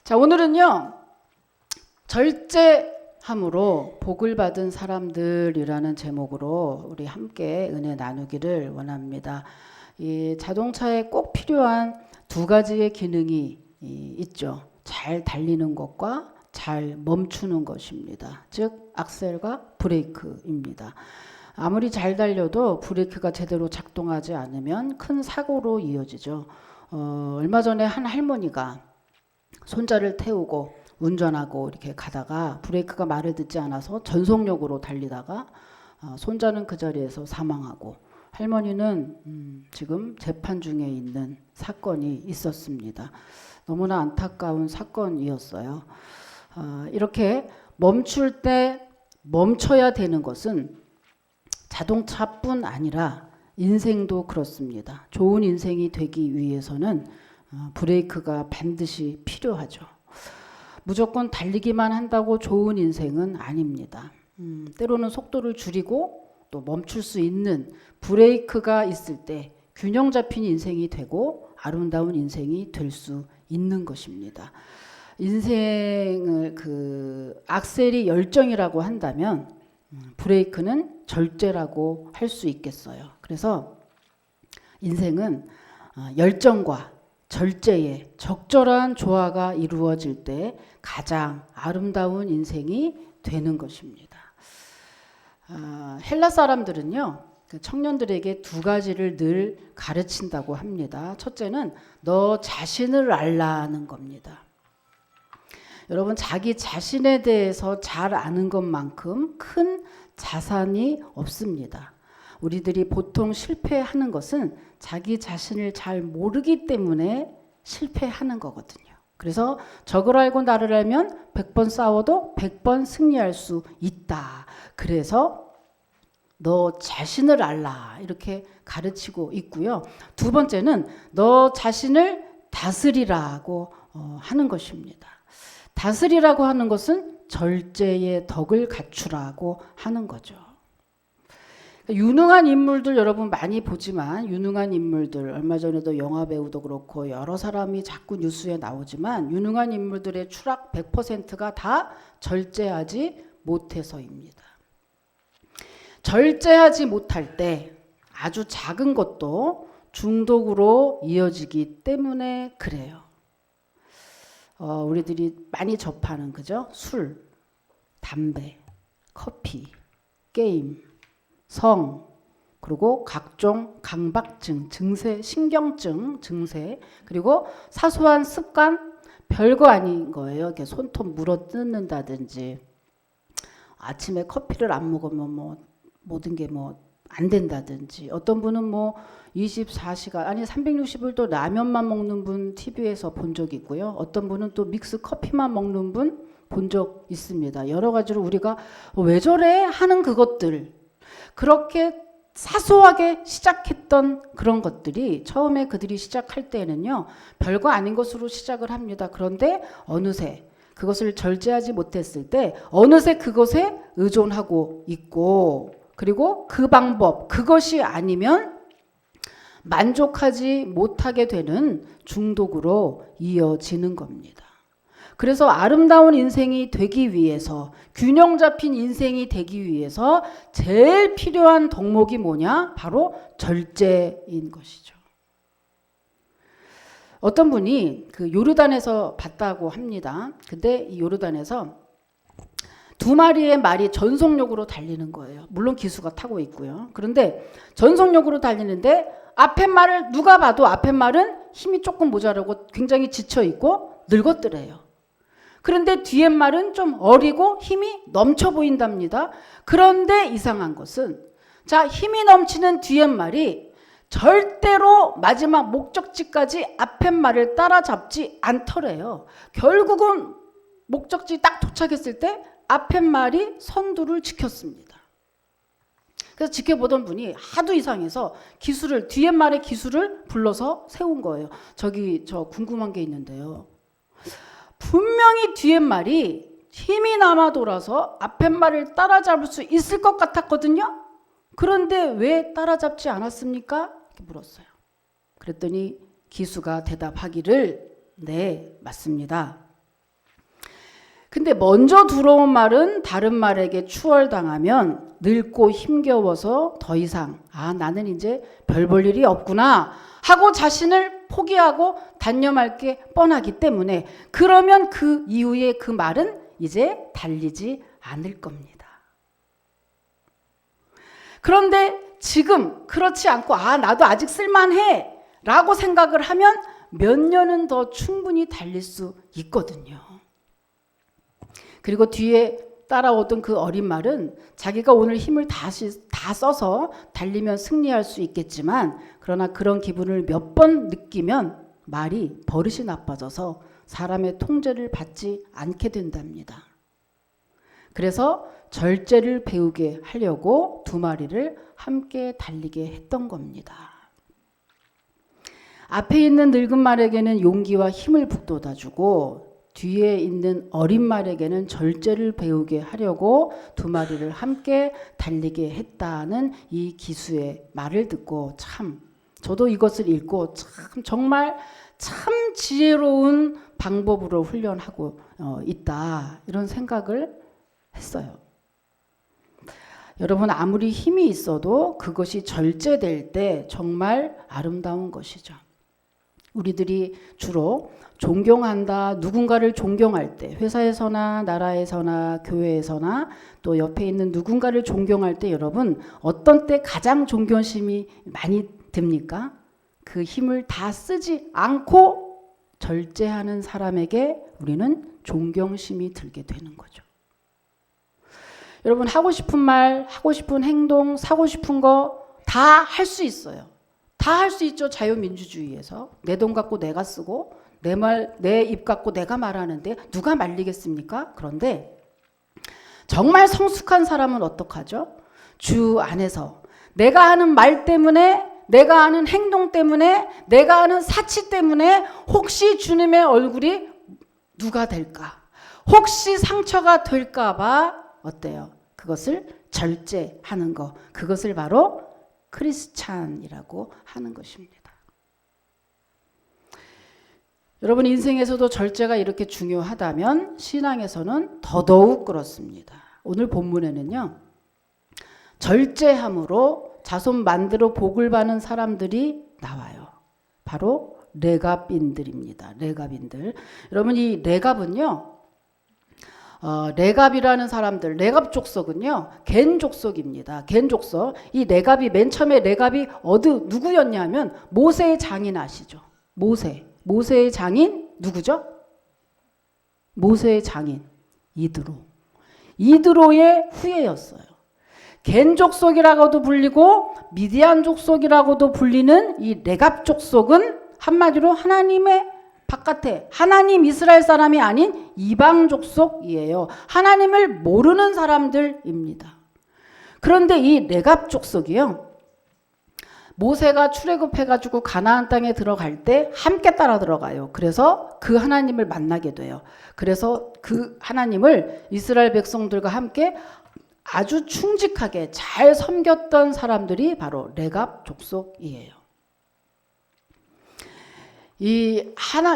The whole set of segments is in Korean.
자, 오늘은요, 절제함으로 복을 받은 사람들이라는 제목으로 우리 함께 은혜 나누기를 원합니다. 이 자동차에 꼭 필요한 두 가지의 기능이 있죠. 잘 달리는 것과 잘 멈추는 것입니다. 즉 악셀과 브레이크입니다. 아무리 잘 달려도 브레이크가 제대로 작동하지 않으면 큰 사고로 이어지죠. 얼마 전에 한 할머니가 손자를 태우고 운전하고 이렇게 가다가 브레이크가 말을 듣지 않아서 전속력으로 달리다가 손자는 그 자리에서 사망하고 할머니는 지금 재판 중에 있는 사건이 있었습니다. 너무나 안타까운 사건이었어요. 이렇게 멈출 때 멈춰야 되는 것은 자동차뿐 아니라 인생도 그렇습니다. 좋은 인생이 되기 위해서는 브레이크가 반드시 필요하죠. 무조건 달리기만 한다고 좋은 인생은 아닙니다. 때로는 속도를 줄이고 또 멈출 수 있는 브레이크가 있을 때 균형 잡힌 인생이 되고 아름다운 인생이 될 수 있는 것입니다. 인생을 악셀이 열정이라고 한다면 브레이크는 절제라고 할 수 있겠어요. 그래서 인생은 열정과 절제의 적절한 조화가 이루어질 때 가장 아름다운 인생이 되는 것입니다. 헬라 사람들은요, 청년들에게 두 가지를 늘 가르친다고 합니다. 첫째는 너 자신을 알라는 겁니다. 여러분, 자기 자신에 대해서 잘 아는 것만큼 큰 자산이 없습니다. 우리들이 보통 실패하는 것은 자기 자신을 잘 모르기 때문에 실패하는 거거든요. 그래서 적을 알고 나를 알면 100번 싸워도 100번 승리할 수 있다. 그래서 너 자신을 알라 이렇게 가르치고 있고요. 두 번째는 너 자신을 다스리라고 하는 것입니다. 다스리라고 하는 것은 절제의 덕을 갖추라고 하는 거죠. 유능한 인물들 여러분 많이 보지만 유능한 인물들 얼마 전에도 영화 배우도 그렇고 여러 사람이 자꾸 뉴스에 나오지만 유능한 인물들의 추락 100%가 다 절제하지 못해서입니다. 절제하지 못할 때 아주 작은 것도 중독으로 이어지기 때문에 그래요. 우리들이 많이 접하는 그죠? 술, 담배, 커피, 게임, 성, 그리고 각종 강박증, 증세, 신경증 증세, 그리고 사소한 습관, 별거 아닌 거예요. 이렇게 손톱 물어 뜯는다든지, 아침에 커피를 안 먹으면 모든 게 안 된다든지, 어떤 분은 24시간, 아니 360일 또 라면만 먹는 분 TV에서 본 적 있고요. 어떤 분은 또 믹스 커피만 먹는 분 본 적 있습니다. 여러 가지로 우리가 왜 저래 하는 그것들, 그렇게 사소하게 시작했던 그런 것들이 처음에 그들이 시작할 때는요, 별거 아닌 것으로 시작을 합니다. 그런데 어느새 그것을 절제하지 못했을 때 어느새 그것에 의존하고 있고, 그리고 그 방법, 그것이 아니면 만족하지 못하게 되는 중독으로 이어지는 겁니다. 그래서 아름다운 인생이 되기 위해서, 균형 잡힌 인생이 되기 위해서 제일 필요한 덕목이 뭐냐? 바로 절제인 것이죠. 어떤 분이 그 요르단에서 봤다고 합니다. 근데 이 요르단에서 두 마리의 말이 전속력으로 달리는 거예요. 물론 기수가 타고 있고요. 그런데 전속력으로 달리는데 앞에 말을 누가 봐도 앞에 말은 힘이 조금 모자라고 굉장히 지쳐 있고 늙었더래요. 그런데 뒤에 말은 좀 어리고 힘이 넘쳐 보인답니다. 그런데 이상한 것은, 자, 힘이 넘치는 뒤에 말이 절대로 마지막 목적지까지 앞에 말을 따라잡지 않더래요. 결국은 목적지 딱 도착했을 때 앞에 말이 선두를 지켰습니다. 그래서 지켜보던 분이 하도 이상해서 뒤에 말의 기술을 불러서 세운 거예요. 저 궁금한 게 있는데요. 분명히 뒤에 말이 힘이 남아 돌아서 앞에 말을 따라잡을 수 있을 것 같았거든요. 그런데 왜 따라잡지 않았습니까? 이렇게 물었어요. 그랬더니 기수가 대답하기를 네, 맞습니다. 근데 먼저 들어온 말은 다른 말에게 추월당하면 늙고 힘겨워서 더 이상 나는 이제 별 볼 일이 없구나 하고 자신을 포기하고 단념할 게 뻔하기 때문에 그러면 그 이후에 그 말은 이제 달리지 않을 겁니다. 그런데 지금 그렇지 않고 나도 아직 쓸만해 라고 생각을 하면 몇 년은 더 충분히 달릴 수 있거든요. 그리고 뒤에 따라오던 그 어린 말은 자기가 오늘 힘을 다 써서 달리면 승리할 수 있겠지만 그러나 그런 기분을 몇 번 느끼면 말이 버릇이 나빠져서 사람의 통제를 받지 않게 된답니다. 그래서 절제를 배우게 하려고 두 마리를 함께 달리게 했던 겁니다. 앞에 있는 늙은 말에게는 용기와 힘을 북돋아주고 뒤에 있는 어린 말에게는 절제를 배우게 하려고 두 마리를 함께 달리게 했다는 이 기수의 말을 듣고 참 저도 이것을 읽고 참 정말 참 지혜로운 방법으로 훈련하고 있다 이런 생각을 했어요. 여러분 아무리 힘이 있어도 그것이 절제될 때 정말 아름다운 것이죠. 우리들이 주로 존경한다, 누군가를 존경할 때 회사에서나 나라에서나 교회에서나 또 옆에 있는 누군가를 존경할 때 여러분 어떤 때 가장 존경심이 많이 듭니까? 그 힘을 다 쓰지 않고 절제하는 사람에게 우리는 존경심이 들게 되는 거죠. 여러분 하고 싶은 말, 하고 싶은 행동, 사고 싶은 거 다 할 수 있어요. 다 할 수 있죠. 자유민주주의에서. 내 돈 갖고 내가 쓰고 내 입 갖고 내가 말하는데 누가 말리겠습니까? 그런데 정말 성숙한 사람은 어떡하죠? 주 안에서 내가 하는 말 때문에 내가 하는 행동 때문에 내가 하는 사치 때문에 혹시 주님의 얼굴이 누가 될까? 혹시 상처가 될까 봐 어때요? 그것을 절제하는 거. 그것을 바로 크리스찬이라고 하는 것입니다. 여러분 인생에서도 절제가 이렇게 중요하다면 신앙에서는 더더욱 그렇습니다. 오늘 본문에는요. 절제함으로 자손 만대로 복을 받는 사람들이 나와요. 바로 레갑인들입니다. 레갑인들. 여러분 이 레갑은요. 레갑이라는 사람들, 레갑 족속은요, 겐 족속입니다. 겐 족속. 이 레갑이 맨 처음에 레갑이 누구였냐면 모세의 장인 아시죠? 모세의 장인 누구죠? 모세의 장인 이드로의 후예였어요. 겐 족속이라고도 불리고 미디안 족속이라고도 불리는 이 레갑 족속은 한마디로 하나님의 바깥에 하나님 이스라엘 사람이 아닌 이방 족속이에요. 하나님을 모르는 사람들입니다. 그런데 이 레갑 족속이요. 모세가 출애굽해가지고 가나안 땅에 들어갈 때 함께 따라 들어가요. 그래서 그 하나님을 만나게 돼요. 그래서 그 하나님을 이스라엘 백성들과 함께 아주 충직하게 잘 섬겼던 사람들이 바로 레갑 족속이에요.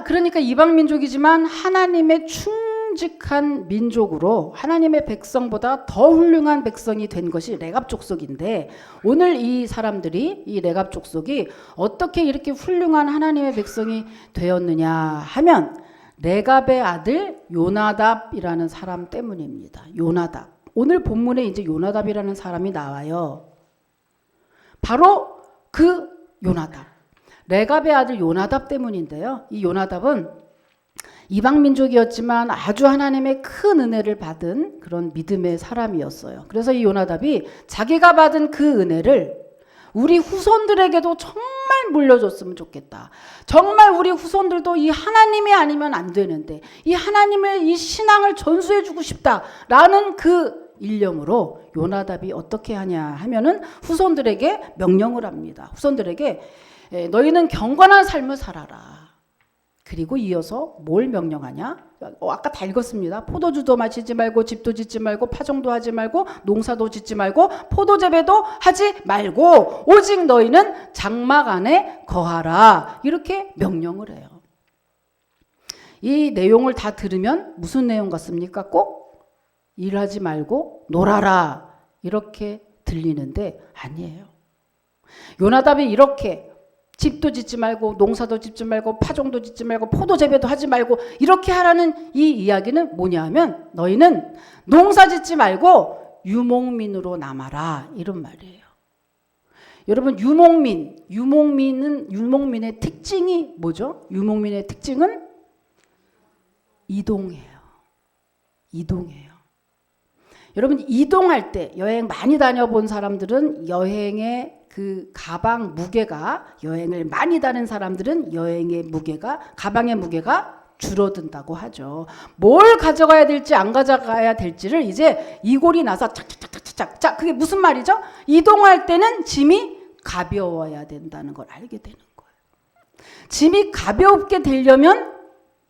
그러니까 이방 민족이지만 하나님의 충직한 민족으로 하나님의 백성보다 더 훌륭한 백성이 된 것이 레갑 족속인데 오늘 이 사람들이 이 레갑 족속이 어떻게 이렇게 훌륭한 하나님의 백성이 되었느냐 하면 레갑의 아들 요나답이라는 사람 때문입니다. 요나답. 오늘 본문에 이제 요나답이라는 사람이 나와요. 바로 그 요나답. 레갑의 아들 요나답 때문인데요. 이 요나답은 이방 민족이었지만 아주 하나님의 큰 은혜를 받은 그런 믿음의 사람이었어요. 그래서 이 요나답이 자기가 받은 그 은혜를 우리 후손들에게도 정말 물려줬으면 좋겠다. 정말 우리 후손들도 이 하나님이 아니면 안 되는데 이 하나님의 이 신앙을 전수해주고 싶다라는 그 일념으로 요나답이 어떻게 하냐 하면은 후손들에게 명령을 합니다. 후손들에게 너희는 경건한 삶을 살아라. 그리고 이어서 뭘 명령하냐? 아까 다 읽었습니다. 포도주도 마시지 말고 집도 짓지 말고 파종도 하지 말고 농사도 짓지 말고 포도재배도 하지 말고 오직 너희는 장막 안에 거하라. 이렇게 명령을 해요. 이 내용을 다 들으면 무슨 내용 같습니까? 꼭 일하지 말고 놀아라 이렇게 들리는데 아니에요. 요나답이 이렇게 집도 짓지 말고 농사도 짓지 말고 파종도 짓지 말고 포도 재배도 하지 말고 이렇게 하라는 이 이야기는 뭐냐 하면 너희는 농사 짓지 말고 유목민으로 남아라 이런 말이에요. 여러분 유목민의 특징이 뭐죠? 유목민의 특징은 이동해요. 여러분 이동할 때 여행 많이 다녀본 사람들은 여행의 그 가방 무게가 여행을 많이 다닌 사람들은 여행의 무게가 가방의 무게가 줄어든다고 하죠. 뭘 가져가야 될지 안 가져가야 될지를 이제 이골이 나서 착착착착착 자 그게 무슨 말이죠? 이동할 때는 짐이 가벼워야 된다는 걸 알게 되는 거예요. 짐이 가볍게 되려면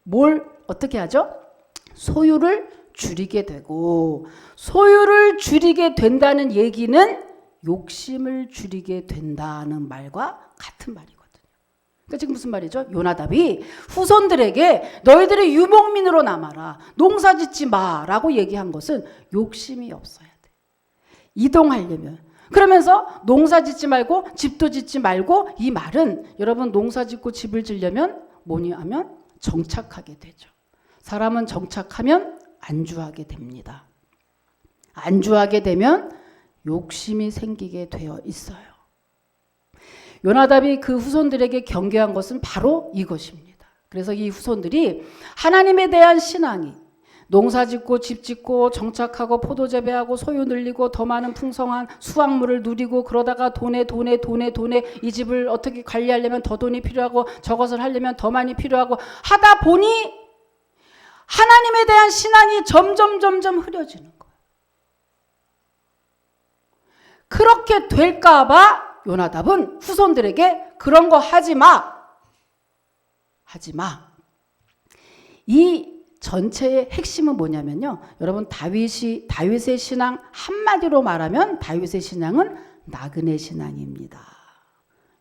뭘 어떻게 하죠? 소유를 줄이게 되고 소유를 줄이게 된다는 얘기는 욕심을 줄이게 된다는 말과 같은 말이거든요. 그러니까 지금 무슨 말이죠? 요나답이 후손들에게 너희들이 유목민으로 남아라. 농사 짓지 마라고 얘기한 것은 욕심이 없어야 돼. 이동하려면. 그러면서 농사 짓지 말고 집도 짓지 말고 이 말은 여러분 농사 짓고 집을 지려면 뭐냐 하면 정착하게 되죠. 사람은 정착하면 안주하게 됩니다. 안주하게 되면 욕심이 생기게 되어 있어요. 요나답이 그 후손들에게 경계한 것은 바로 이것입니다. 그래서 이 후손들이 하나님에 대한 신앙이 농사 짓고 집 짓고 정착하고 포도 재배하고 소유 늘리고 더 많은 풍성한 수확물을 누리고 그러다가 돈에 이 집을 어떻게 관리하려면 더 돈이 필요하고 저것을 하려면 더 많이 필요하고 하다 보니 하나님에 대한 신앙이 점점 흐려지는 거예요. 그렇게 될까 봐 요나답은 후손들에게 그런 거 하지 마. 이 전체의 핵심은 뭐냐면요. 여러분 다윗의 신앙 한마디로 말하면 다윗의 신앙은 나그네 신앙입니다.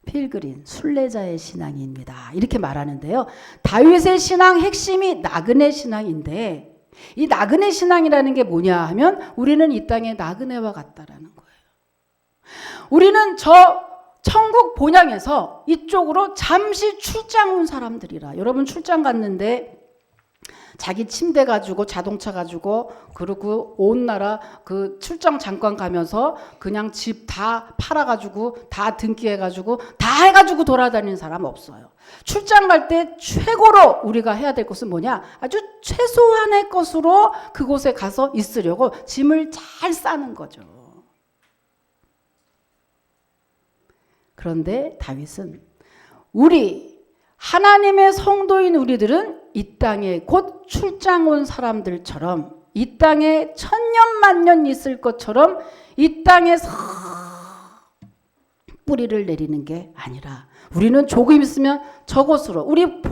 필그린 순례자의 신앙입니다. 이렇게 말하는데요. 다윗의 신앙 핵심이 나그네 신앙인데 이 나그네 신앙이라는 게 뭐냐 하면 우리는 이 땅의 나그네와 같다라는 거예요. 우리는 저 천국 본향에서 이쪽으로 잠시 출장 온 사람들이라. 여러분 출장 갔는데 자기 침대 가지고 자동차 가지고 그리고 온 나라 그 출장 잠깐 가면서 그냥 집 다 팔아가지고 다 등기해가지고 다 해가지고 돌아다니는 사람 없어요. 출장 갈 때 최고로 우리가 해야 될 것은 뭐냐? 아주 최소한의 것으로 그곳에 가서 있으려고 짐을 잘 싸는 거죠. 그런데 다윗은 우리 하나님의 성도인 우리들은 이 땅에 곧 출장 온 사람들처럼 이 땅에 천년 만년 있을 것처럼 이 땅에서 뿌리를 내리는 게 아니라 우리는 조금 있으면 저곳으로 우리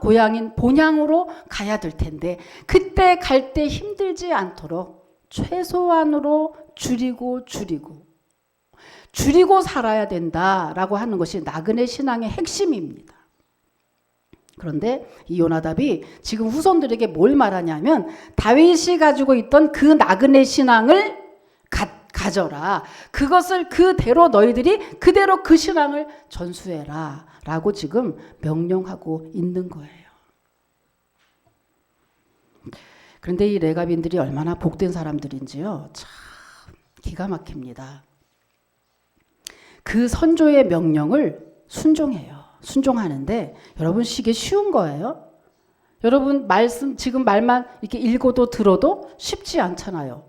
고향인 본향으로 가야 될 텐데 그때 갈 때 힘들지 않도록 최소한으로 줄이고 살아야 된다라고 하는 것이 나그네 신앙의 핵심입니다. 그런데 이 요나답이 지금 후손들에게 뭘 말하냐면 다윗이 가지고 있던 그 나그네 신앙을 가져라. 그것을 그대로 너희들이 그대로 그 신앙을 전수해라 라고 지금 명령하고 있는 거예요. 그런데 이 레갑인들이 얼마나 복된 사람들인지요. 참 기가 막힙니다. 그 선조의 명령을 순종하는데 여러분 이게 쉬운 거예요? 여러분 지금 말만 이렇게 읽어도 들어도 쉽지 않잖아요.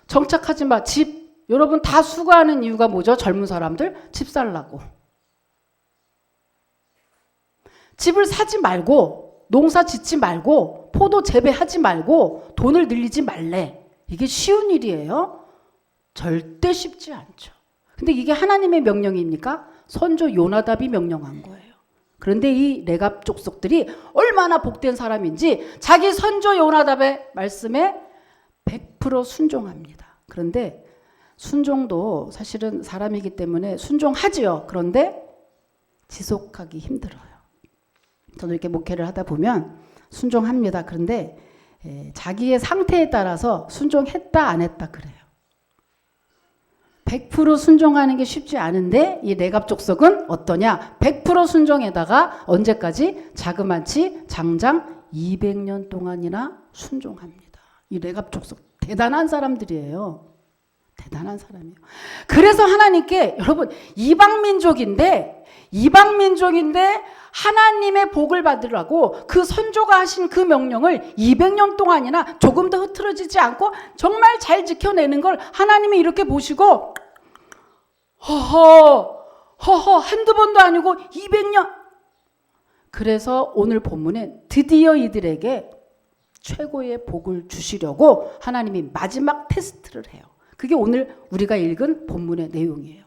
정착하지 마. 여러분 다 수고하는 이유가 뭐죠? 젊은 사람들 집 살라고. 집을 사지 말고 농사 짓지 말고 포도 재배하지 말고 돈을 늘리지 말래. 이게 쉬운 일이에요? 절대 쉽지 않죠. 근데 이게 하나님의 명령입니까? 선조 요나답이 명령한 거예요. 그런데 이 레갑 족속들이 얼마나 복된 사람인지 자기 선조 요나답의 말씀에 100% 순종합니다. 그런데 순종도 사실은 사람이기 때문에 순종하지요. 그런데 지속하기 힘들어요. 저도 이렇게 목회를 하다 보면 순종합니다. 그런데 자기의 상태에 따라서 순종했다 안 했다 그래요. 100% 순종하는 게 쉽지 않은데 이 내갑족속은 어떠냐? 100% 순종에다가 언제까지? 자그마치 장장 200년 동안이나 순종합니다. 이 내갑족속 대단한 사람들이에요. 대단한 사람이에요. 그래서 하나님께 여러분 이방민족인데 하나님의 복을 받으라고 그 선조가 하신 그 명령을 200년 동안이나 조금 더 흐트러지지 않고 정말 잘 지켜내는 걸 하나님이 이렇게 보시고 허허 한두 번도 아니고 200년. 그래서 오늘 본문에 드디어 이들에게 최고의 복을 주시려고 하나님이 마지막 테스트를 해요. 그게 오늘 우리가 읽은 본문의 내용이에요.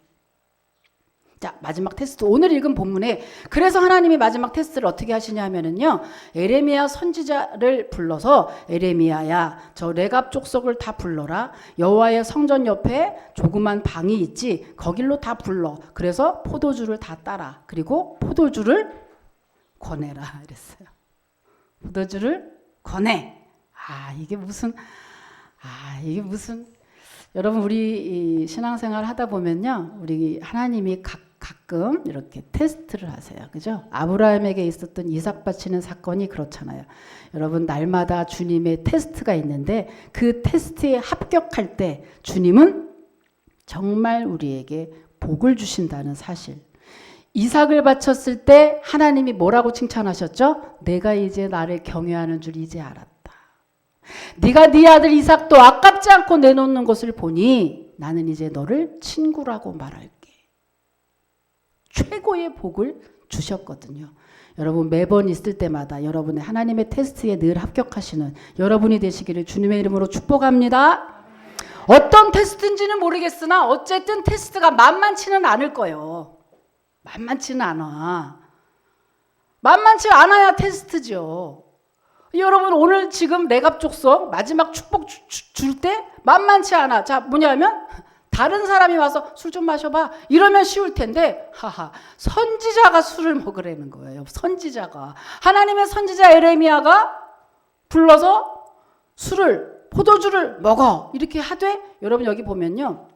자, 마지막 테스트. 오늘 읽은 본문에 그래서 하나님이 마지막 테스트를 어떻게 하시냐 하면은요. 에레미야 선지자를 불러서 에레미야야 저 레갑 족속을 다 불러라. 여호와의 성전 옆에 조그만 방이 있지. 거길로 다 불러. 그래서 포도주를 다 따라. 그리고 포도주를 권해라 이랬어요. 포도주를 권해. 이게 무슨 여러분 우리 신앙생활 하다 보면요. 우리 하나님이 가끔 이렇게 테스트를 하세요. 그죠? 아브라함에게 있었던 이삭 바치는 사건이 그렇잖아요. 여러분 날마다 주님의 테스트가 있는데 그 테스트에 합격할 때 주님은 정말 우리에게 복을 주신다는 사실. 이삭을 바쳤을 때 하나님이 뭐라고 칭찬하셨죠? 내가 이제 나를 경외하는 줄 이제 알았다. 네가 네 아들 이삭도 아깝지 않고 내놓는 것을 보니 나는 이제 너를 친구라고 말할게. 최고의 복을 주셨거든요. 여러분 매번 있을 때마다 여러분의 하나님의 테스트에 늘 합격하시는 여러분이 되시기를 주님의 이름으로 축복합니다. 어떤 테스트인지는 모르겠으나 어쨌든 테스트가 만만치는 않을 거예요. 만만치는 않아. 만만치 않아야 테스트죠. 여러분 오늘 지금 레갑 족속 마지막 축복 줄 때 만만치 않아. 자 뭐냐면 다른 사람이 와서 술 좀 마셔봐 이러면 쉬울 텐데 선지자가 술을 먹으라는 거예요. 선지자가 하나님의 선지자 에레미야가 불러서 포도주를 먹어 이렇게 하되 여러분 여기 보면요.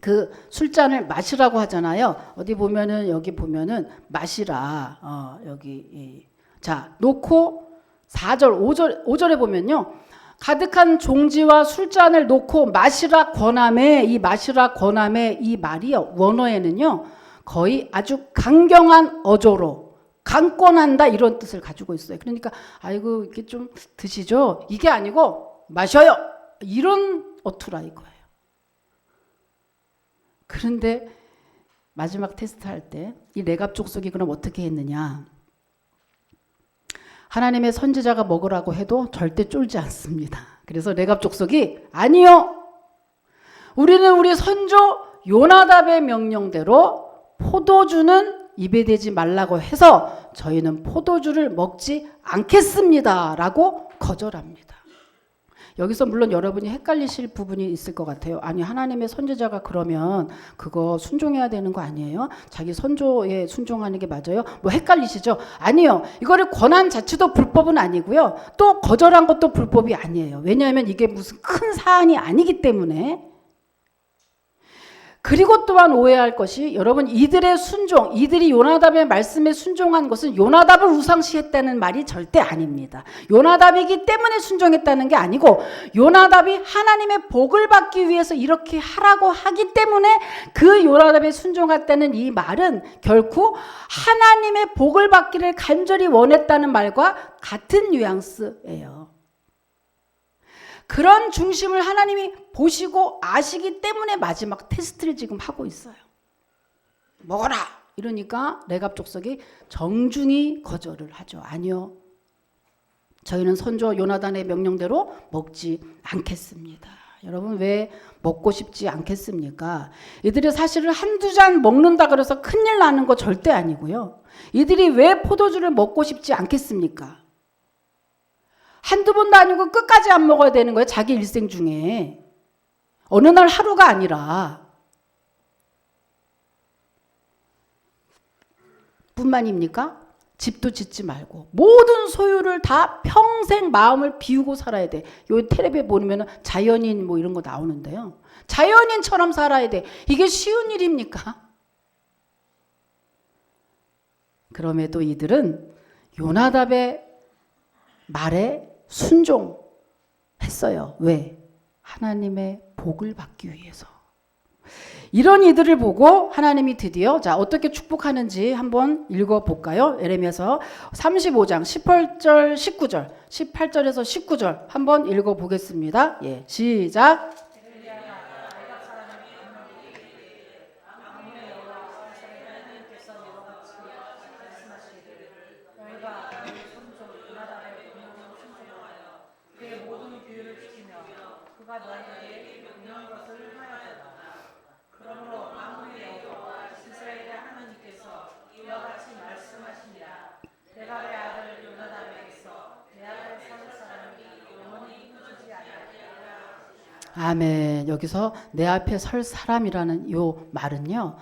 그 술잔을 마시라고 하잖아요. 어디 보면은 여기 보면은 마시라. 여기 자 놓고 4절 5절에 보면요. 가득한 종지와 술잔을 놓고 마시라 권함에 이 마시라 권함에 이 말이 원어에는요. 거의 아주 강경한 어조로 강권한다 이런 뜻을 가지고 있어요. 그러니까 아이고 이렇게 좀 드시죠. 이게 아니고 마셔요. 이런 어투라 이거예요. 그런데 마지막 테스트 할 때 이 레갑 족속이 그럼 어떻게 했느냐. 하나님의 선지자가 먹으라고 해도 절대 쫄지 않습니다. 그래서 레갑 족속이 아니요. 우리는 우리 선조 요나답의 명령대로 포도주는 입에 대지 말라고 해서 저희는 포도주를 먹지 않겠습니다. 라고 거절합니다. 여기서 물론 여러분이 헷갈리실 부분이 있을 것 같아요. 아니 하나님의 선지자가 그러면 그거 순종해야 되는 거 아니에요? 자기 선조에 순종하는 게 맞아요? 뭐 헷갈리시죠? 아니요. 이거를 권한 자체도 불법은 아니고요. 또 거절한 것도 불법이 아니에요. 왜냐하면 이게 무슨 큰 사안이 아니기 때문에. 그리고 또한 오해할 것이 여러분 이들의 순종, 이들이 요나답의 말씀에 순종한 것은 요나답을 우상시했다는 말이 절대 아닙니다. 요나답이기 때문에 순종했다는 게 아니고 요나답이 하나님의 복을 받기 위해서 이렇게 하라고 하기 때문에 그 요나답에 순종했다는 이 말은 결코 하나님의 복을 받기를 간절히 원했다는 말과 같은 뉘앙스예요. 그런 중심을 하나님이 보시고 아시기 때문에 마지막 테스트를 지금 하고 있어요. 먹어라! 이러니까 레갑 족속이 정중히 거절을 하죠. 아니요. 저희는 선조 요나단의 명령대로 먹지 않겠습니다. 여러분 왜 먹고 싶지 않겠습니까? 이들이 사실은 한두 잔 먹는다 그래서 큰일 나는 거 절대 아니고요. 이들이 왜 포도주를 먹고 싶지 않겠습니까? 한두 번도 아니고 끝까지 안 먹어야 되는 거예요. 자기 일생 중에. 어느 날 하루가 아니라. 뿐만입니까? 집도 짓지 말고 모든 소유를 다 평생 마음을 비우고 살아야 돼. 요 텔레비에 보면 자연인 뭐 이런 거 나오는데요. 자연인처럼 살아야 돼. 이게 쉬운 일입니까? 그럼에도 이들은 요나답의 말에 순종했어요. 왜? 하나님의 복을 받기 위해서. 이런 이들을 보고 하나님이 드디어 자 어떻게 축복하는지 한번 읽어볼까요? 예레미야서 35장 18절 19절 18절에서 19절 한번 읽어보겠습니다. 예, 시작. 아멘. 여기서 내 앞에 설 사람이라는 요 말은요.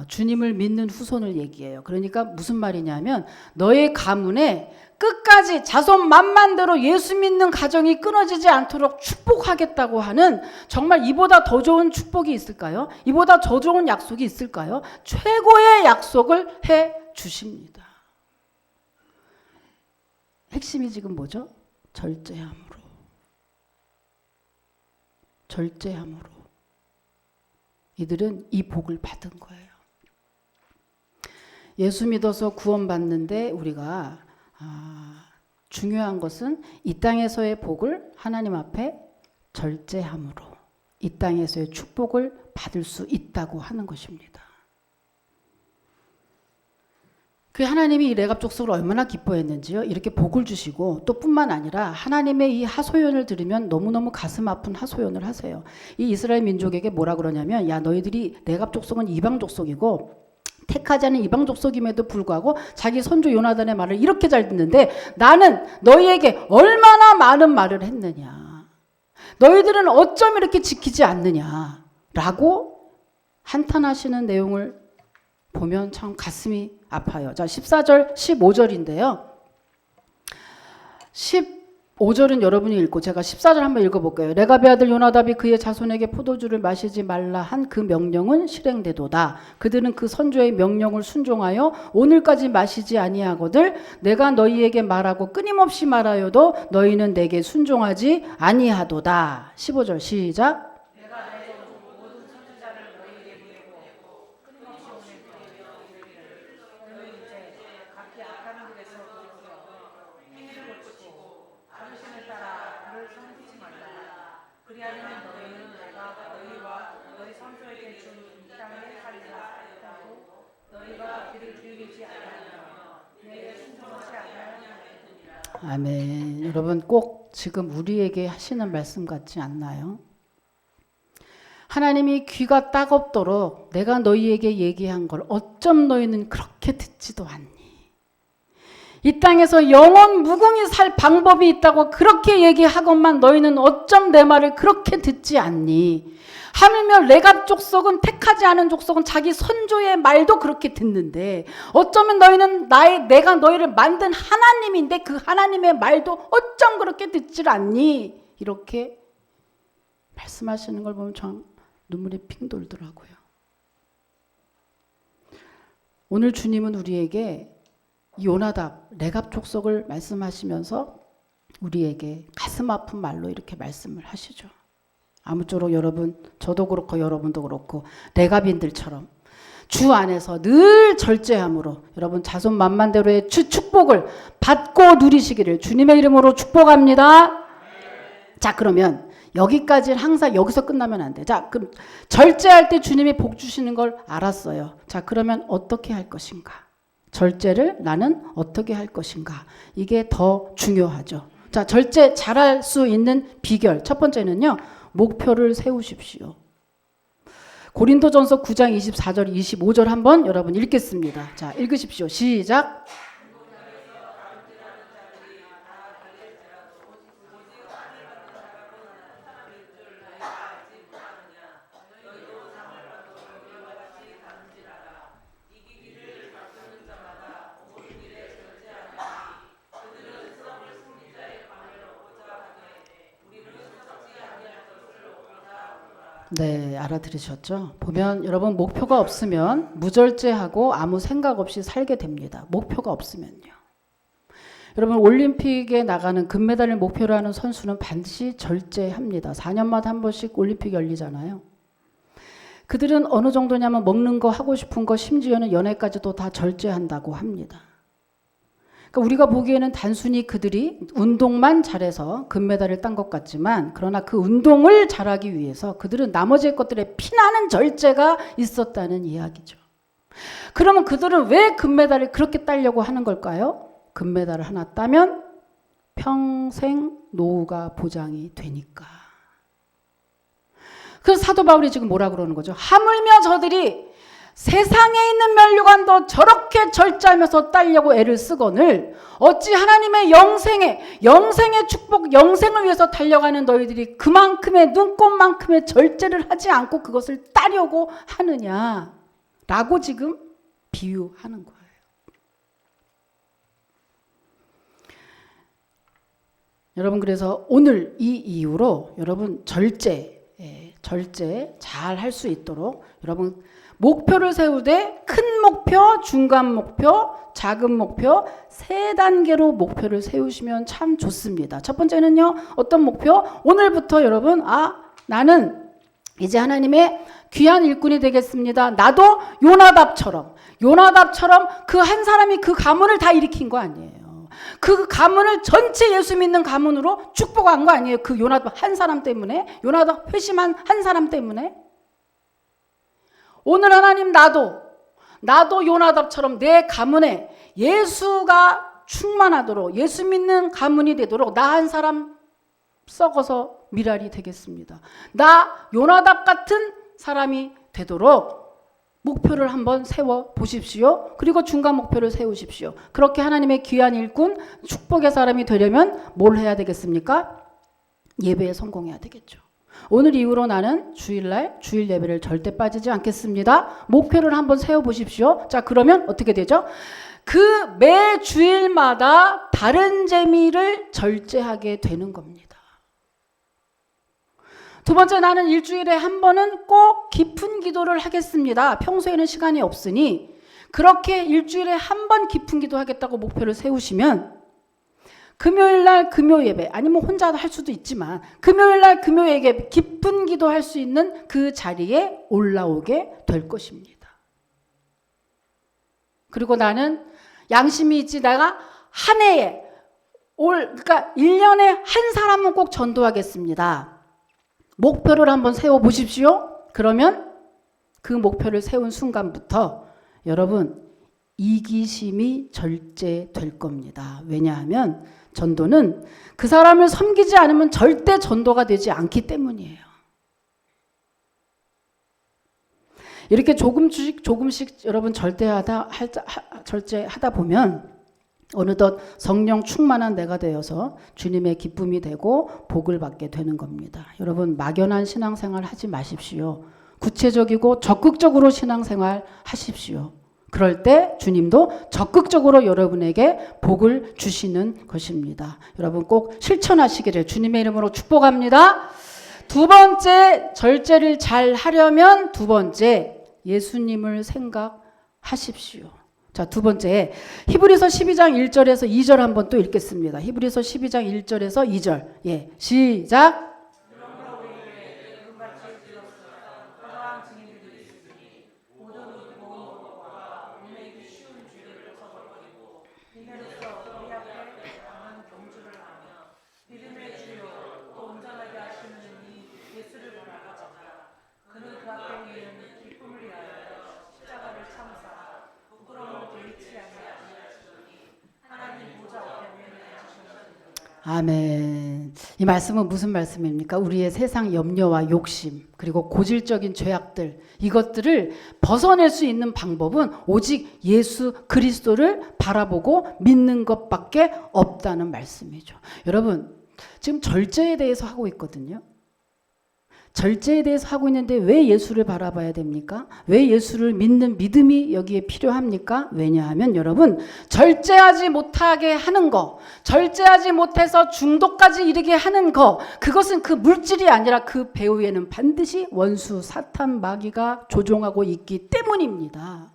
주님을 믿는 후손을 얘기해요. 그러니까 무슨 말이냐면 너의 가문에 끝까지 자손 만만대로 예수 믿는 가정이 끊어지지 않도록 축복하겠다고 하는 정말 이보다 더 좋은 축복이 있을까요? 이보다 더 좋은 약속이 있을까요? 최고의 약속을 해 주십니다. 핵심이 지금 뭐죠? 절제함으로. 절제함으로. 이들은 이 복을 받은 거예요. 예수 믿어서 구원받는데 우리가 중요한 것은 이 땅에서의 복을 하나님 앞에 절제함으로 이 땅에서의 축복을 받을 수 있다고 하는 것입니다. 그 하나님이 이 레갑 족속을 얼마나 기뻐했는지요. 이렇게 복을 주시고 또 뿐만 아니라 하나님의 이 하소연을 들으면 너무너무 가슴 아픈 하소연을 하세요. 이 이스라엘 민족에게 뭐라 그러냐면 야 너희들이 레갑 족속은 이방 족속이고 택하지 않은 이방 족속임에도 불구하고 자기 선조 요나단의 말을 이렇게 잘 듣는데 나는 너희에게 얼마나 많은 말을 했느냐. 너희들은 어쩜 이렇게 지키지 않느냐 라고 한탄하시는 내용을 보면 참 가슴이 아파요. 자, 14절, 15절인데요. 15절은 여러분이 읽고 제가 14절 한번 읽어볼게요. 레갑의 아들 요나답이 그의 자손에게 포도주를 마시지 말라 한 그 명령은 실행되도다. 그들은 그 선조의 명령을 순종하여 오늘까지 마시지 아니하거들 내가 너희에게 말하고 끊임없이 말하여도 너희는 내게 순종하지 아니하도다. 15절 시작. 아멘. 여러분 꼭 지금 우리에게 하시는 말씀 같지 않나요? 하나님이 귀가 따갑도록 내가 너희에게 얘기한 걸 어쩜 너희는 그렇게 듣지도 않니? 이 땅에서 영원 무궁히 살 방법이 있다고 그렇게 얘기하건만 너희는 어쩜 내 말을 그렇게 듣지 않니? 하물며 레갑 족속은 택하지 않은 족속은 자기 선조의 말도 그렇게 듣는데 어쩌면 너희는 내가 너희를 만든 하나님인데 그 하나님의 말도 어쩜 그렇게 듣질 않니? 이렇게 말씀하시는 걸 보면 참 눈물이 핑 돌더라고요. 오늘 주님은 우리에게 요나답, 레갑 족속을 말씀하시면서 우리에게 가슴 아픈 말로 이렇게 말씀을 하시죠. 아무쪼록 여러분, 저도 그렇고 여러분도 그렇고 레갑인들처럼 주 안에서 늘 절제함으로 여러분 자손 만만대로의 축복을 받고 누리시기를 주님의 이름으로 축복합니다. 자, 그러면 여기까지는 항상 여기서 끝나면 안 돼. 자, 그럼 절제할 때 주님이 복 주시는 걸 알았어요. 자, 그러면 어떻게 할 것인가? 절제를 나는 어떻게 할 것인가? 이게 더 중요하죠. 자, 절제 잘할 수 있는 비결. 첫 번째는요. 목표를 세우십시오. 고린도전서 9장 24절 25절 한번 여러분 읽겠습니다. 자, 읽으십시오. 시작. 네, 알아들으셨죠? 보면 여러분 목표가 없으면 무절제하고 아무 생각 없이 살게 됩니다. 목표가 없으면요. 여러분 올림픽에 나가는 금메달을 목표로 하는 선수는 반드시 절제합니다. 4년마다 한 번씩 올림픽이 열리잖아요. 그들은 어느 정도냐면 먹는 거, 하고 싶은 거, 심지어는 연애까지도 다 절제한다고 합니다. 그러니까 우리가 보기에는 단순히 그들이 운동만 잘해서 금메달을 딴 것 같지만, 그러나 그 운동을 잘하기 위해서 그들은 나머지 것들에 피나는 절제가 있었다는 이야기죠. 그러면 그들은 왜 금메달을 그렇게 따려고 하는 걸까요? 금메달을 하나 따면 평생 노후가 보장이 되니까. 그래서 사도 바울이 지금 뭐라 그러는 거죠? 하물며 저들이 세상에 있는 면류관도 저렇게 절제하면서 따려고 애를 쓰거늘 어찌 하나님의 영생의 축복, 영생을 위해서 달려가는 너희들이 그만큼의 눈꽃만큼의 절제를 하지 않고 그것을 따려고 하느냐라고 지금 비유하는 거예요. 여러분, 그래서 오늘 이 이후로 여러분 절제 잘 할 수 있도록 여러분 목표를 세우되 큰 목표, 중간 목표, 작은 목표 3단계로 목표를 세우시면 참 좋습니다. 첫 번째는요. 어떤 목표? 오늘부터 여러분 나는 이제 하나님의 귀한 일꾼이 되겠습니다. 나도 요나답처럼 그 한 사람이 그 가문을 다 일으킨 거 아니에요. 그 가문을 전체 예수 믿는 가문으로 축복한 거 아니에요. 그 요나답 한 사람 때문에, 요나답 회심한 한 사람 때문에. 오늘 하나님 나도 요나답처럼 내 가문에 예수가 충만하도록, 예수 믿는 가문이 되도록 나 한 사람 썩어서 미랄이 되겠습니다. 나 요나답 같은 사람이 되도록 목표를 한번 세워 보십시오. 그리고 중간 목표를 세우십시오. 그렇게 하나님의 귀한 일꾼, 축복의 사람이 되려면 뭘 해야 되겠습니까? 예배에 성공해야 되겠죠. 오늘 이후로 나는 주일날 주일 예배를 절대 빠지지 않겠습니다. 목표를 한번 세워 보십시오. 자, 그러면 어떻게 되죠? 그 매 주일마다 다른 재미를 절제하게 되는 겁니다. 두 번째, 나는 일주일에 한 번은 꼭 깊은 기도를 하겠습니다. 평소에는 시간이 없으니 그렇게 일주일에 한 번 깊은 기도 하겠다고 목표를 세우시면 금요일날 금요 예배, 아니면 혼자 할 수도 있지만 금요일날 금요 예배 깊은 기도 할 수 있는 그 자리에 올라오게 될 것입니다. 그리고 나는 양심이 있지, 내가 한 해에 그러니까 1년에 한 사람은 꼭 전도하겠습니다. 목표를 한번 세워 보십시오. 그러면 그 목표를 세운 순간부터 여러분 이기심이 절제될 겁니다. 왜냐하면 전도는 그 사람을 섬기지 않으면 절대 전도가 되지 않기 때문이에요. 이렇게 조금씩 여러분 절제하다 보면 어느덧 성령 충만한 내가 되어서 주님의 기쁨이 되고 복을 받게 되는 겁니다. 여러분 막연한 신앙생활 하지 마십시오. 구체적이고 적극적으로 신앙생활 하십시오. 그럴 때 주님도 적극적으로 여러분에게 복을 주시는 것입니다. 여러분 꼭 실천하시기를 주님의 이름으로 축복합니다. 두 번째, 절제를 잘 하려면 두 번째, 예수님을 생각하십시오. 자, 두 번째, 히브리서 12장 1절에서 2절 한번 또 읽겠습니다. 히브리서 12장 1절에서 2절. 예, 시작. 아멘. 이 말씀은 무슨 말씀입니까? 우리의 세상 염려와 욕심, 그리고 고질적인 죄악들, 이것들을 벗어낼 수 있는 방법은 오직 예수 그리스도를 바라보고 믿는 것밖에 없다는 말씀이죠. 여러분, 지금 절제에 대해서 하고 있거든요. 절제에 대해서 하고 있는데 왜 예수를 바라봐야 됩니까? 왜 예수를 믿는 믿음이 여기에 필요합니까? 왜냐하면 여러분, 절제하지 못하게 하는 거, 절제하지 못해서 중독까지 이르게 하는 거, 그것은 그 물질이 아니라 그 배후에는 반드시 원수 사탄 마귀가 조종하고 있기 때문입니다.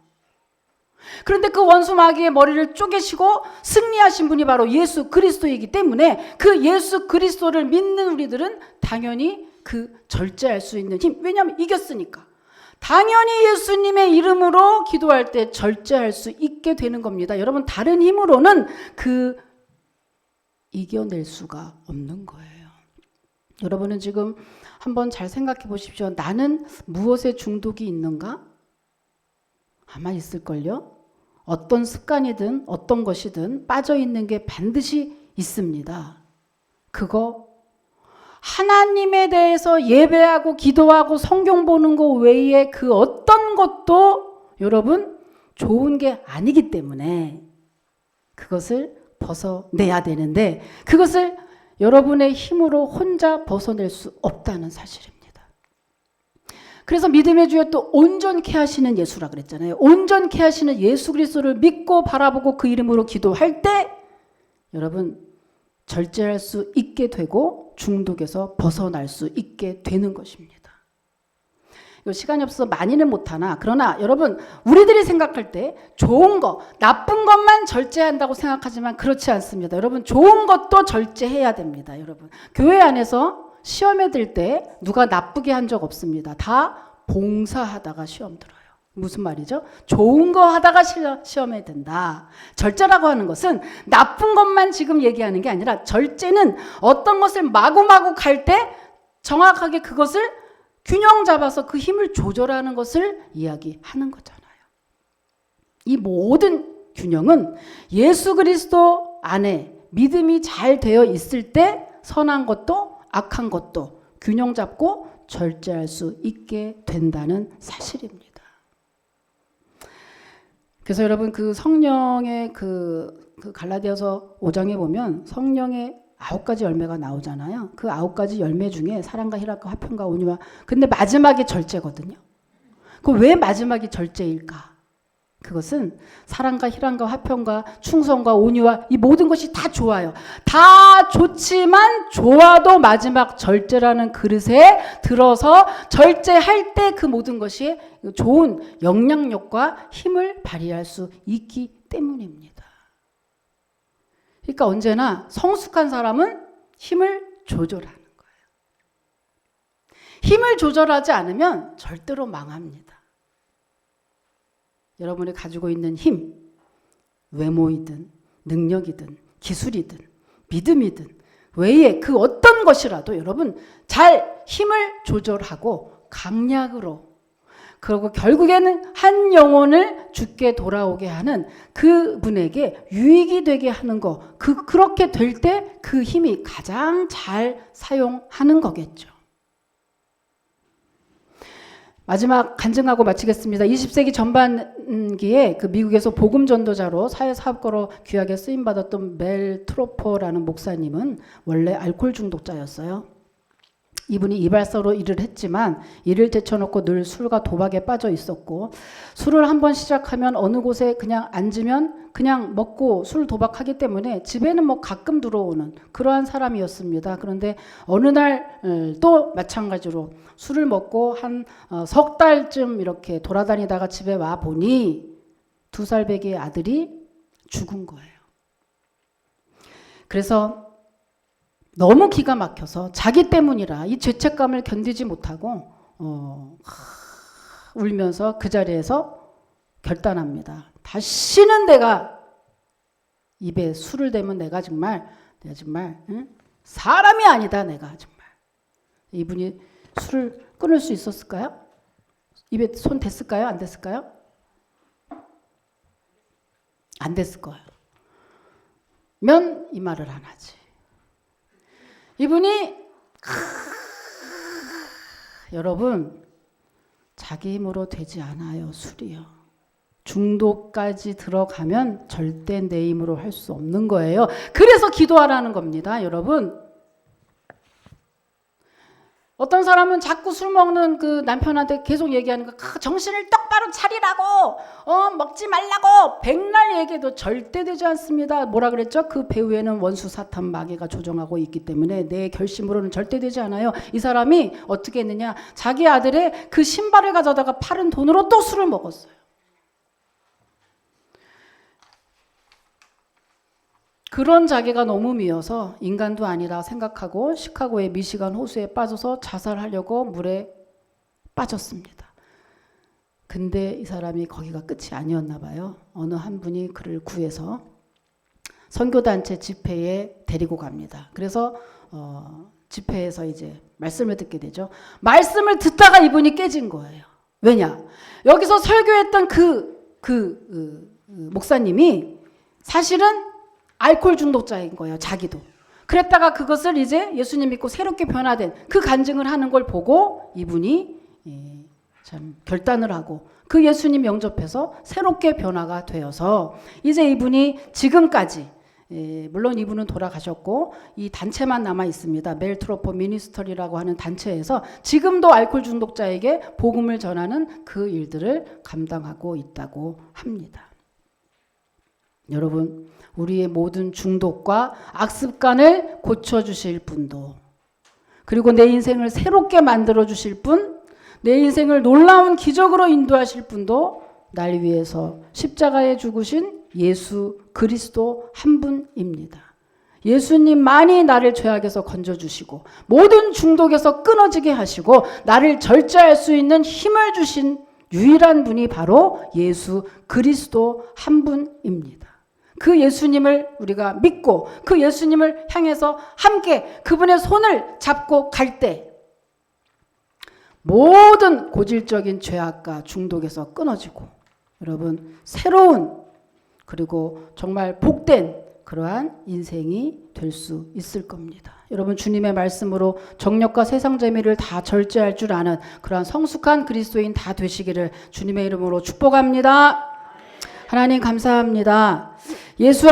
그런데 그 원수 마귀의 머리를 쪼개시고 승리하신 분이 바로 예수 그리스도이기 때문에 그 예수 그리스도를 믿는 우리들은 당연히 그 절제할 수 있는 힘, 왜냐하면 이겼으니까 당연히 예수님의 이름으로 기도할 때 절제할 수 있게 되는 겁니다. 여러분, 다른 힘으로는 그 이겨낼 수가 없는 거예요. 여러분은 지금 한번 잘 생각해 보십시오. 나는 무엇에 중독이 있는가? 아마 있을걸요? 어떤 습관이든 어떤 것이든 빠져 있는 게 반드시 있습니다. 그거 하나님에 대해서 예배하고 기도하고 성경 보는 거 외에 그 어떤 것도 여러분 좋은 게 아니기 때문에 그것을 벗어내야 되는데 그것을 여러분의 힘으로 혼자 벗어낼 수 없다는 사실입니다. 그래서 믿음의 주에 또 온전케 하시는 예수라 그랬잖아요. 온전케 하시는 예수 그리스도를 믿고 바라보고 그 이름으로 기도할 때 여러분 절제할 수 있게 되고 중독에서 벗어날 수 있게 되는 것입니다. 시간이 없어서 많이는 못하나 그러나 여러분 우리들이 생각할 때 좋은 거 나쁜 것만 절제한다고 생각하지만 그렇지 않습니다. 여러분 좋은 것도 절제해야 됩니다. 여러분 교회 안에서 시험에 들 때 누가 나쁘게 한 적 없습니다. 다 봉사하다가 시험 들어요. 무슨 말이죠? 좋은 거 하다가 시험에 든다. 절제라고 하는 것은 나쁜 것만 지금 얘기하는 게 아니라 절제는 어떤 것을 마구마구 갈 때 정확하게 그것을 균형 잡아서 그 힘을 조절하는 것을 이야기하는 거잖아요. 이 모든 균형은 예수 그리스도 안에 믿음이 잘 되어 있을 때 선한 것도 악한 것도 균형 잡고 절제할 수 있게 된다는 사실입니다. 그래서 여러분 그 성령의 그 갈라디아서 5장에 보면 성령의 9가지 열매가 나오잖아요. 그 9가지 열매 중에 사랑과 희락과 화평과 온유와 근데 마지막이 절제거든요. 그 왜 마지막이 절제일까? 그것은 사랑과 희락과 화평과 충성과 온유와 이 모든 것이 다 좋아요. 다 좋지만 좋아도 마지막 절제라는 그릇에 들어서 절제할 때 그 모든 것이 좋은 영향력과 힘을 발휘할 수 있기 때문입니다. 그러니까 언제나 성숙한 사람은 힘을 조절하는 거예요. 힘을 조절하지 않으면 절대로 망합니다. 여러분이 가지고 있는 힘, 외모이든 능력이든 기술이든 믿음이든 외에 그 어떤 것이라도 여러분 잘 힘을 조절하고 강약으로 그리고 결국에는 한 영혼을 주께 돌아오게 하는 그분에게 유익이 되게 하는 거 그렇게 될 때 그 힘이 가장 잘 사용하는 거겠죠. 마지막 간증하고 마치겠습니다. 20세기 전반기에 그 미국에서 복음 전도자로 사회사업가로 귀하게 쓰임받았던 멜 트로퍼라는 목사님은 원래 알코올 중독자였어요. 이분이 이발사로 일을 했지만 일을 제쳐놓고 늘 술과 도박에 빠져 있었고 술을 한번 시작하면 어느 곳에 그냥 앉으면 그냥 먹고 술 도박하기 때문에 집에는 뭐 가끔 들어오는 그러한 사람이었습니다. 그런데 어느 날 또 마찬가지로 술을 먹고 한 석 달쯤 이렇게 돌아다니다가 집에 와 보니 2살 배기의 아들이 죽은 거예요. 그래서 너무 기가 막혀서 자기 때문이라 이 죄책감을 견디지 못하고 울면서 그 자리에서 결단합니다. 다시는 내가 입에 술을 대면 내가 정말 응? 사람이 아니다. 내가 정말. 이분이 술을 끊을 수 있었을까요? 입에 손 댔을까요? 안 댔을까요? 안 됐을 거예요. 면 이 말을 안 하지. 이분이 여러분 자기 힘으로 되지 않아요. 술이요. 중독까지 들어가면 절대 내 힘으로 할 수 없는 거예요. 그래서 기도하라는 겁니다. 여러분 어떤 사람은 자꾸 술 먹는 그 남편한테 계속 얘기하는 거, 정신을 똑바로 차리라고, 먹지 말라고 백날 얘기해도 절대 되지 않습니다. 뭐라 그랬죠? 그 배후에는 원수 사탄 마귀가 조종하고 있기 때문에 내 결심으로는 절대 되지 않아요. 이 사람이 어떻게 했느냐? 자기 아들의 그 신발을 가져다가 팔은 돈으로 또 술을 먹었어요. 그런 자기가 너무 미워서 인간도 아니라 생각하고 시카고의 미시간 호수에 빠져서 자살하려고 물에 빠졌습니다. 근데 이 사람이 거기가 끝이 아니었나 봐요. 어느 한 분이 그를 구해서 선교단체 집회에 데리고 갑니다. 그래서 집회에서 이제 말씀을 듣게 되죠. 말씀을 듣다가 이분이 깨진 거예요. 왜냐? 여기서 설교했던 목사님이 사실은 알코올 중독자인 거예요. 자기도. 그랬다가 그것을 이제 예수님 믿고 새롭게 변화된 그 간증을 하는 걸 보고 이분이 참 결단을 하고 그 예수님 영접해서 새롭게 변화가 되어서 이제 이분이 지금까지, 물론 이분은 돌아가셨고 이 단체만 남아 있습니다. 멜트로포 미니스터리라고 하는 단체에서 지금도 알코올 중독자에게 복음을 전하는 그 일들을 감당하고 있다고 합니다. 여러분, 우리의 모든 중독과 악습관을 고쳐주실 분도, 그리고 내 인생을 새롭게 만들어주실 분, 내 인생을 놀라운 기적으로 인도하실 분도 날 위해서 십자가에 죽으신 예수 그리스도 한 분입니다. 예수님만이 나를 죄악에서 건져주시고 모든 중독에서 끊어지게 하시고 나를 절제할 수 있는 힘을 주신 유일한 분이 바로 예수 그리스도 한 분입니다. 그 예수님을 우리가 믿고 그 예수님을 향해서 함께 그분의 손을 잡고 갈 때 모든 고질적인 죄악과 중독에서 끊어지고 여러분 새로운 그리고 정말 복된 그러한 인생이 될 수 있을 겁니다. 여러분 주님의 말씀으로 정욕과 세상 재미를 다 절제할 줄 아는 그러한 성숙한 그리스도인 다 되시기를 주님의 이름으로 축복합니다. 하나님 감사합니다. 예수